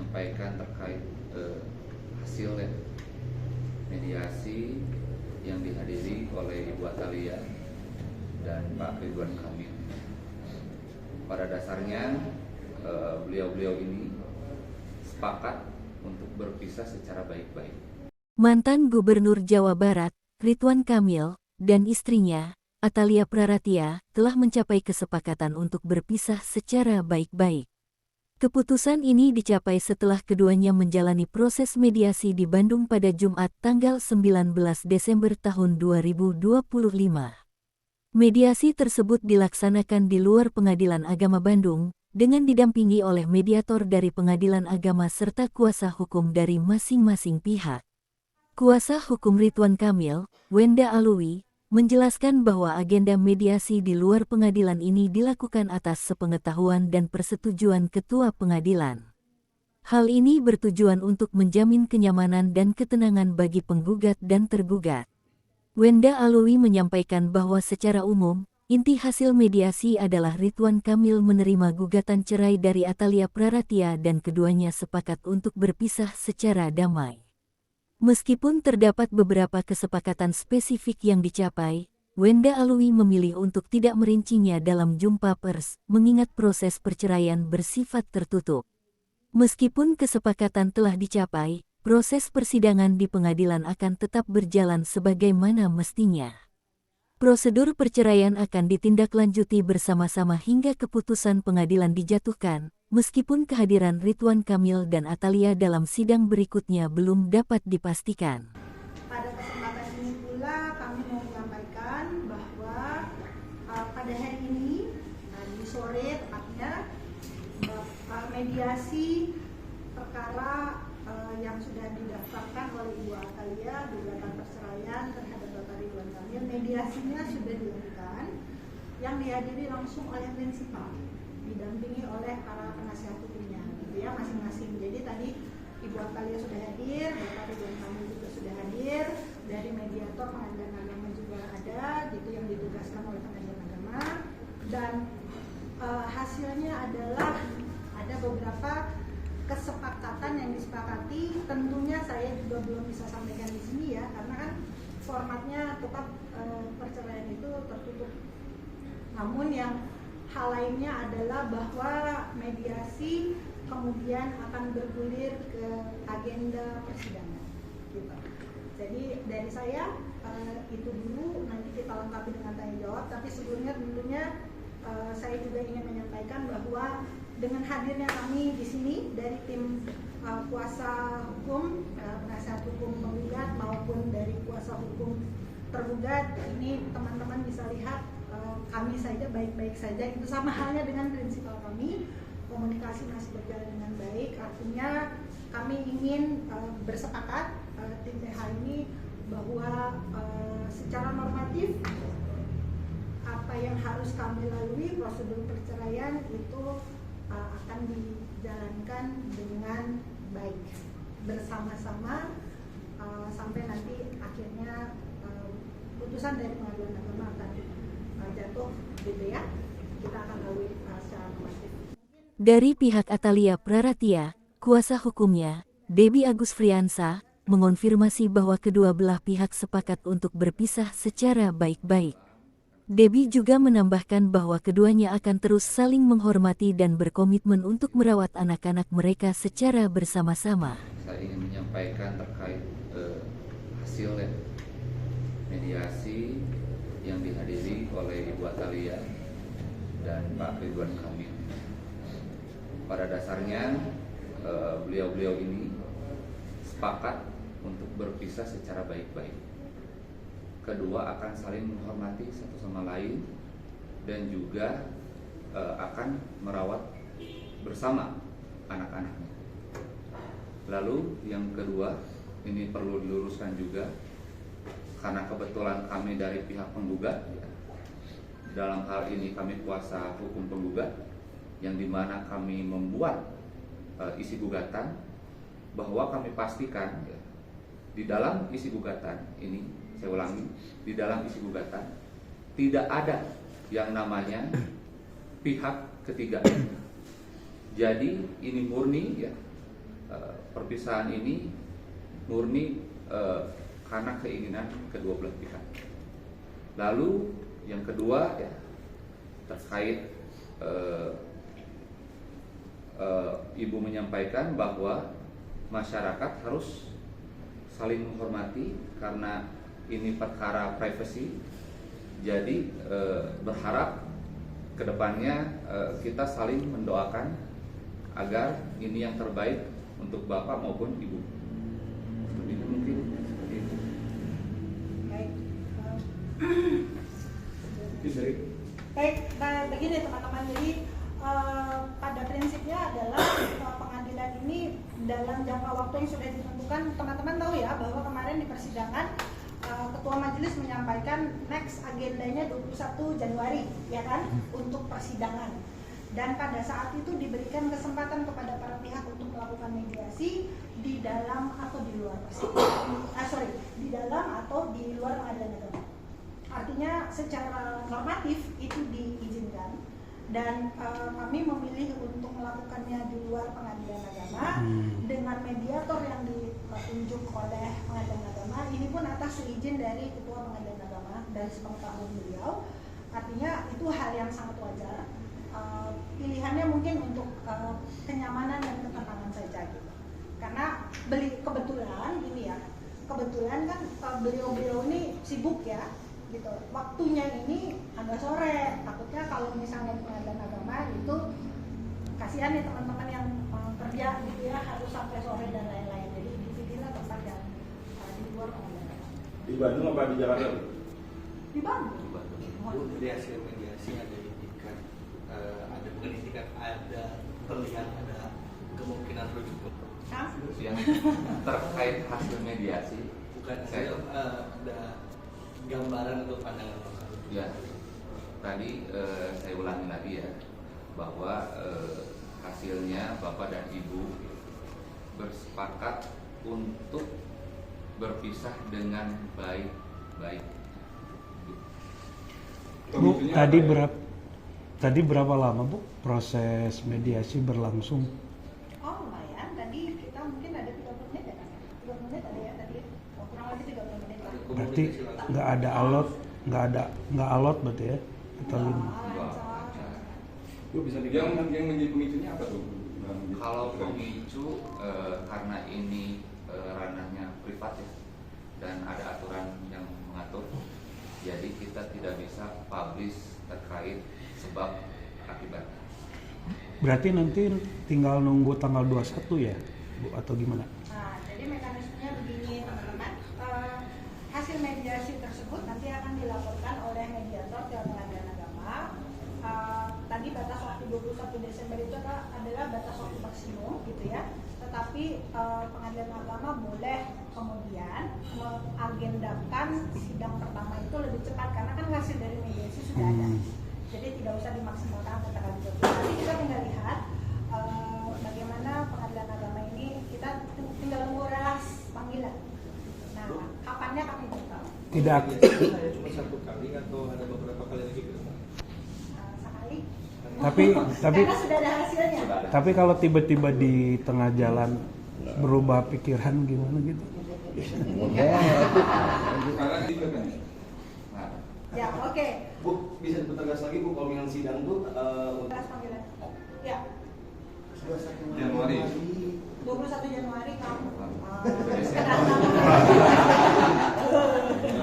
menyampaikan terkait hasil mediasi yang dihadiri oleh Ibu Atalia dan Pak Ridwan Kamil. Pada dasarnya beliau-beliau ini sepakat untuk berpisah secara baik-baik. Mantan Gubernur Jawa Barat, Ridwan Kamil, dan istrinya, Atalia Praratia, telah mencapai kesepakatan untuk berpisah secara baik-baik. Keputusan ini dicapai setelah keduanya menjalani proses mediasi di Bandung pada Jumat tanggal 19 Desember tahun 2025. Mediasi tersebut dilaksanakan di luar Pengadilan Agama Bandung, dengan didampingi oleh mediator dari Pengadilan Agama serta kuasa hukum dari masing-masing pihak. Kuasa hukum Ridwan Kamil, Wenda Alwi, menjelaskan bahwa agenda mediasi di luar pengadilan ini dilakukan atas sepengetahuan dan persetujuan Ketua Pengadilan. Hal ini bertujuan untuk menjamin kenyamanan dan ketenangan bagi penggugat dan tergugat. Wenda Alwi menyampaikan bahwa secara umum, inti hasil mediasi adalah Ridwan Kamil menerima gugatan cerai dari Atalia Praratia dan keduanya sepakat untuk berpisah secara damai. Meskipun terdapat beberapa kesepakatan spesifik yang dicapai, Wenda Alwi memilih untuk tidak merincinya dalam jumpa pers, mengingat proses perceraian bersifat tertutup. Meskipun kesepakatan telah dicapai, proses persidangan di pengadilan akan tetap berjalan sebagaimana mestinya. Prosedur perceraian akan ditindaklanjuti bersama-sama hingga keputusan pengadilan dijatuhkan, meskipun kehadiran Ridwan Kamil dan Atalia dalam sidang berikutnya belum dapat dipastikan. Pada kesempatan ini pula kami mau menyampaikan bahwa pada hari ini, di sore tepatnya, mediasi perkara yang sudah didaftarkan oleh Ibu Atalia, gugatan perceraian terhadap Bapak Ridwan Kamil, mediasinya sudah dilakukan, yang dihadiri langsung oleh prinsipal, didampingi oleh para penasihat hukumnya, gitu ya, masing-masing. Jadi tadi Ibu Atalia sudah hadir, Bapak Ridwan Kamil juga sudah hadir, dari mediator Pengadilan Agama juga ada, gitu, yang ditugaskan oleh Pengadilan Agama, dan hasilnya adalah ada beberapa kesepakatan yang disepakati. Tentunya saya juga belum bisa sampaikan di sini ya, karena kan formatnya tetap perceraian itu tertutup. Namun yang hal lainnya adalah bahwa mediasi kemudian akan bergulir ke agenda persidangan. Gitu. Jadi dari saya itu dulu, nanti kita lengkapi dengan tanya jawab. Tapi sebelumnya tentunya saya juga ingin menyampaikan bahwa dengan hadirnya kami di sini dari tim kuasa hukum, penasihat hukum penggugat maupun dari kuasa hukum tergugat, ini teman-teman bisa lihat kami saja baik-baik saja. Itu sama halnya dengan prinsipal kami, komunikasi masih berjalan dengan baik. Artinya kami ingin bersepakat tim PH ini bahwa secara normatif apa yang harus kami lalui, prosedur perceraian itu akan dijalankan dengan baik bersama-sama sampai nanti akhirnya putusan dari Pengadilan Agama akan jatuh, gitu ya. Kita akan lalui secara normatif. Dari pihak Atalia Praratia, kuasa hukumnya, Debbie Agus Friansa, mengonfirmasi bahwa kedua belah pihak sepakat untuk berpisah secara baik-baik. Debbie juga menambahkan bahwa keduanya akan terus saling menghormati dan berkomitmen untuk merawat anak-anak mereka secara bersama-sama. Saya ingin menyampaikan terkait hasil mediasi yang dihadiri oleh Ibu Atalia dan Pak Ridwan Kamil. Pada dasarnya beliau-beliau ini sepakat untuk berpisah secara baik-baik. Kedua akan saling menghormati satu sama lain dan juga akan merawat bersama anak-anaknya. Lalu yang kedua, ini perlu diluruskan juga karena kebetulan kami dari pihak penggugat ya, dalam hal ini kami kuasa hukum penggugat, yang dimana kami membuat isi gugatan, bahwa kami pastikan ya, di dalam isi gugatan ini, saya ulangi, di dalam isi gugatan tidak ada yang namanya pihak ketiga. Jadi ini murni ya, perpisahan ini murni karena keinginan kedua belah pihak. Lalu yang kedua ya terkait Ibu menyampaikan bahwa masyarakat harus saling menghormati karena ini perkara privasi. Jadi berharap kedepannya kita saling mendoakan agar ini yang terbaik untuk Bapak maupun Ibu. Seperti itu mungkin. Baik. Baik, Begini teman-teman, jadi pada prinsipnya adalah pengadilan ini dalam jangka waktu yang sudah ditentukan. Teman-teman tahu ya bahwa kemarin di persidangan Ketua Majelis menyampaikan next agendanya 21 Januari ya kan untuk persidangan. Dan pada saat itu diberikan kesempatan kepada para pihak untuk melakukan mediasi di dalam atau di luar persidangan. Di dalam atau di luar pengadilan agama. Artinya secara normatif itu diizinkan dan kami memilih untuk melakukannya di luar pengadilan agama dengan mediator yang ditunjuk oleh pengadilan agama. Ini pun atas izin dari Ketua Pengadilan Agama dari sepengetahuan beliau. Artinya itu hal yang sangat wajar. Pilihannya mungkin untuk kenyamanan dan ketenangan saja gitu. Karena kebetulan ini ya, kebetulan kan beliau-beliau ini sibuk ya, gitu. Waktunya ini agak sore. Takutnya kalau misalnya di pengadilan agama itu kasihan nih teman-teman yang kerja gitu ya harus sampai sore dan lain-lain. Jadi dipilihlah tempat yang di luar pengadilan agama. Di Bandung apa di Jakarta? Di Bandung. Dari hasil mediasi ada indikan, ada penelitian, ada terlihat ada kemungkinan rujuk. Yang terkait hasil mediasi, Bukan saya ada gambaran atau pandangan Pak. ya tadi saya ulangi lagi ya bahwa hasilnya Bapak dan Ibu bersepakat untuk berpisah dengan baik-baik. Bu, tadi berapa lama Bu proses mediasi berlangsung? Oh lumayan, tadi kita mungkin ada 30 menit ya kan? 30 menit ada ya tadi, kurang lebih 30 menit lah. Berarti nggak ada alot berarti ya? Atau lima? Bu bisa digambarkan yang menjadi pemicunya apa tuh? Kalau pemicu karena ini ranahnya privat ya dan ada aturan yang mengatur, jadi kita tidak bisa publish terkait sebab akibat. Berarti nanti tinggal nunggu tanggal 21 ya Bu atau gimana? Nah, jadi mekanismenya begini teman-teman. Hasil mediasi tersebut nanti akan dilaporkan oleh mediator ke pengadilan agama. Tadi batas waktu 21 Desember itu adalah batas waktu maksimum gitu ya. Tetapi pengadilan agama boleh kemudian mengagendakan sidang pertama itu lebih cepat karena kan hasil dari mediasi sudah ada. Jadi tidak usah dimaksimalkan ke tanggal 20. Nanti kita tinggal lihat bagaimana pengadilan agama ini, kita tinggal menguras panggilan. Nah, kapannya kami belum tahu. Tidak. Saya cuma satu kali atau ada beberapa kali lagi ketemu? Sekali. Tapi Karena sudah ada hasilnya. tapi kalau tiba-tiba di tengah jalan berubah pikiran gimana gitu? Karena di kan. Nah, Ya, oke. Bu, bisa dipertegas lagi Bu, kalau yang sidang tuh Uras panggilan. Ya, Januari. 21 Januari kamu.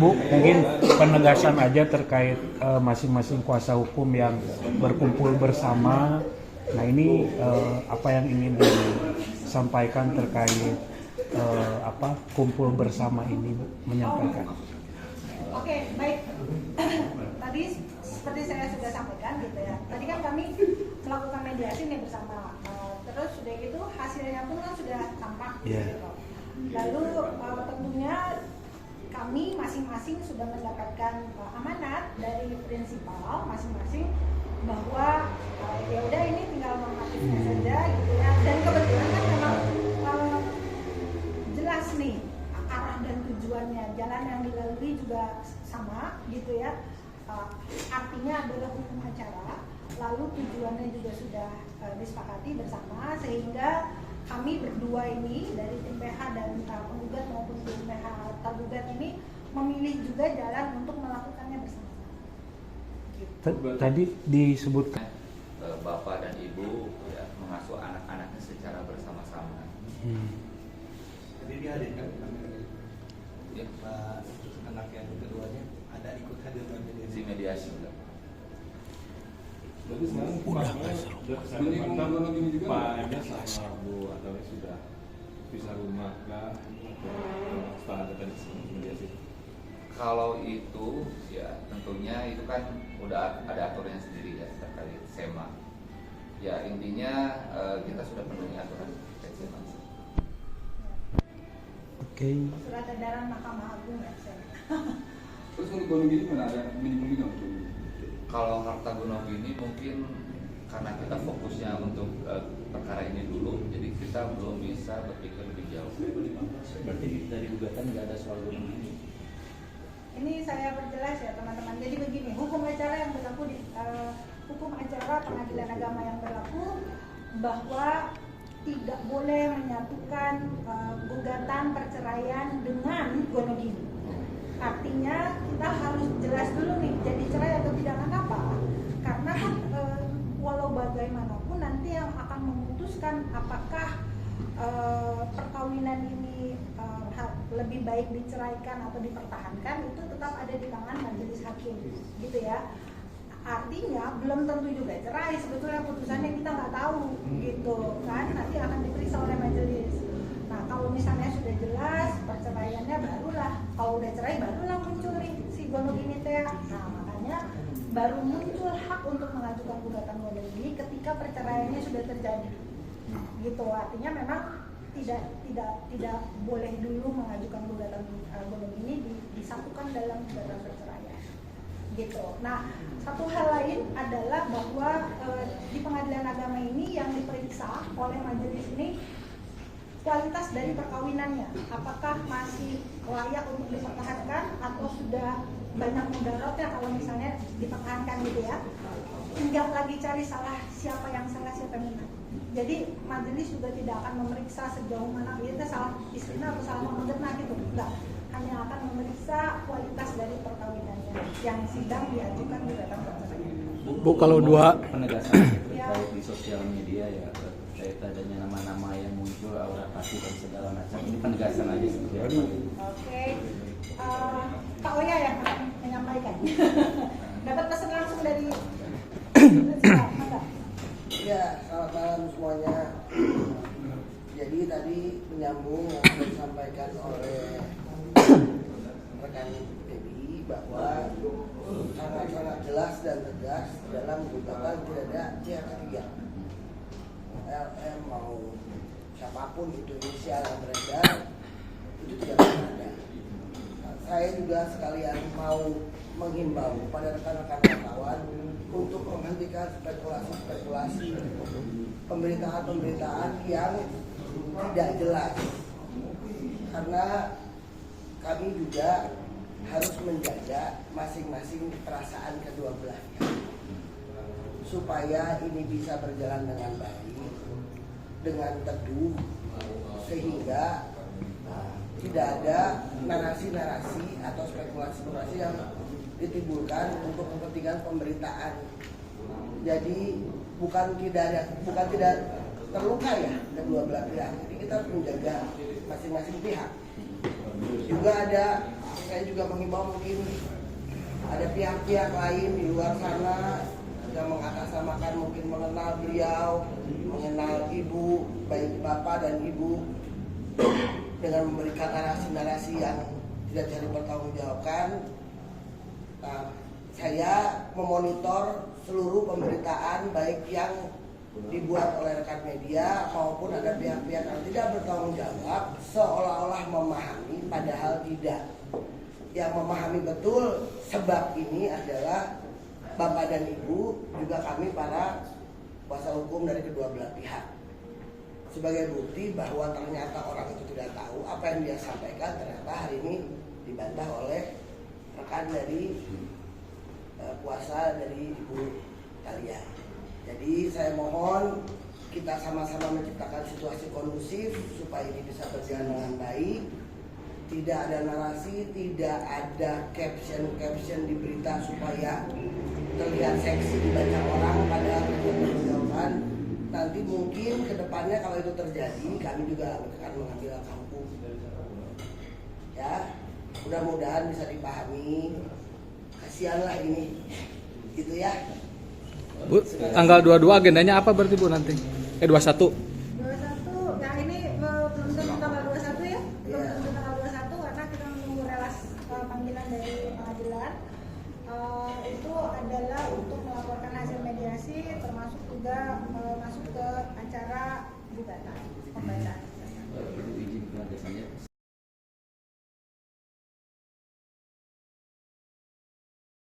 Bu, mungkin penegasan aja terkait masing-masing kuasa hukum yang berkumpul bersama. Nah ini apa yang ingin disampaikan terkait kumpul bersama ini Bu, menyampaikan. Oke, baik. Tadi seperti saya sudah sampaikan gitu ya. Tadi kan kami melakukan mediasi nih bersama. Terus sudah gitu hasilnya pun kan sudah tampak gitu. Lalu tentunya kami masing-masing sudah mendapatkan amanat dari prinsipal masing-masing bahwa ya udah ini tinggal normatifnya saja gitu ya. Dan kebetulan kan memang jelas nih arah dan tujuannya, jalan yang dilalui juga sama gitu ya. Artinya adalah hukum acara, lalu tujuannya juga sudah disepakati bersama sehingga kami berdua dua ini dari tim PH dan penggugat maupun tim PH tergugat ini memilih juga jalan untuk melakukannya bersama-sama. Tadi disebutkan Bapak dan Ibu ya, mengasuh anak-anaknya secara bersama-sama. Jadi dihadirkan Ya, anak yang keduanya ada ikut hadir dalam si mediasi juga. Berarti sekarang Pak MS sama Bu Atalia sudah pisah rumah kah? Atau setelah ada tadi mediasi? Kalau itu ya tentunya itu kan udah ada aturannya sendiri ya terkait SEMA. Ya intinya kita sudah penuhi aturan terkait SEMA. Oke. Surat edaran Mahkamah Agung ya. Terus untuk gunung gini mana ada minimum juga untuk Kalau harta gonogini mungkin karena kita fokusnya untuk perkara ini dulu, jadi kita belum bisa berpikir lebih jauh. Berarti dari gugatan nggak ada soal gonogini. Ini saya perjelas ya teman-teman. Jadi begini, hukum acara yang berlaku di hukum acara pengadilan agama yang berlaku bahwa tidak boleh menyatukan gugatan perceraian dengan gonogini. Artinya kita harus jelas dulu nih, jadi cerai atau tidak. Kenapa? Karena kan walau bagaimanapun nanti yang akan memutuskan apakah perkawinan ini lebih baik diceraikan atau dipertahankan itu tetap ada di tangan majelis hakim, gitu ya. Artinya belum tentu juga cerai, sebetulnya putusannya kita nggak tahu, gitu kan, nanti akan diperiksa oleh majelis. Nah kalau misalnya sudah jelas perceraiannya, barulah kalau udah cerai barulah muncul nih si gonogini teh. Nah makanya baru muncul hak untuk mengajukan gugatan gonogini ketika perceraiannya sudah terjadi, gitu. Artinya memang tidak boleh dulu mengajukan gugatan gonogini disatukan dalam gugatan perceraian, gitu. Nah satu hal lain adalah bahwa di pengadilan agama ini yang diperiksa oleh majelis ini kualitas dari perkawinannya, apakah masih layak untuk dipertahankan atau sudah banyak mudaratnya kalau misalnya dipertahankan, gitu ya. Enggak lagi cari siapa yang salah siapa yang benar. Jadi majelis juga tidak akan memeriksa sejauh mana itu salah istrinya atau salah menggenah, gitu. Enggak, hanya akan memeriksa kualitas dari perkawinannya yang sedang diajukan gugatan perceraian. Bu, kalau dua penegasan terkait di sosial media ya terkait adanya nama-nama yang muncul, aura kasih dan segala macam, ini penegasan aja seperti apa? Oke, Pak Oya yang akan menyampaikan. Dapat pesan langsung dari Ya, selamat malam semuanya. Jadi tadi menyambung yang sudah disampaikan oleh rekan Debbie bahwa sangat-sangat jelas dan tegas dalam gugatan tidak ada pihak ketiga. LM mau siapapun itu inisial yang beredar itu tidak ada. Saya juga sekalian mau menghimbau kepada rekan-rekan wartawan untuk menghentikan spekulasi-spekulasi pemberitaan-pemberitaan yang tidak jelas, karena kami juga harus menjaga masing-masing perasaan kedua belah pihak supaya ini bisa berjalan dengan baik, dengan teduh, sehingga tidak ada narasi-narasi atau spekulasi-spekulasi yang ditimbulkan untuk kepentingan pemberitaan. Jadi bukan tidak terluka ya kedua belah pihak. Jadi kita harus menjaga masing-masing pihak. Juga saya juga mengimbau mungkin ada pihak-pihak lain di luar sana yang mengatasnamakan, mungkin mengenal beliau, mengenal ibu, baik bapak dan ibu, dengan memberikan narasi-narasi yang tidak bisa dipertanggungjawabkan. Nah, saya memonitor seluruh pemberitaan baik yang dibuat oleh rekan media maupun ada pihak-pihak yang tidak bertanggung jawab seolah-olah memahami padahal tidak. Yang memahami betul sebab ini adalah bapak dan ibu, juga kami para kuasa hukum dari kedua belah pihak. Sebagai bukti bahwa ternyata orang itu tidak tahu apa yang dia sampaikan, ternyata hari ini dibantah oleh rekan dari kuasa dari Ibu Talia. Jadi saya mohon kita sama-sama menciptakan situasi kondusif supaya ini bisa berjalan dengan baik. Tidak ada narasi, tidak ada caption di berita supaya terlihat seksi dibaca orang pada pertanggungjawabkan. Nanti mungkin ke depannya kalau itu terjadi, kami juga akan mengambil langkah hukum. Ya, mudah-mudahan bisa dipahami. Kasihanlah ini, gitu ya. Bu, tanggal 22 agendanya apa berarti Bu nanti? 21. 21, yang ini belum tentu tanggal 21 ya? Belum Iya. tentu tanggal 21 karena kita menunggu relas panggilan dari pengadilan. Itu adalah untuk melaporkan hasil mediasi termasuk juga masuk ke acara gugatan.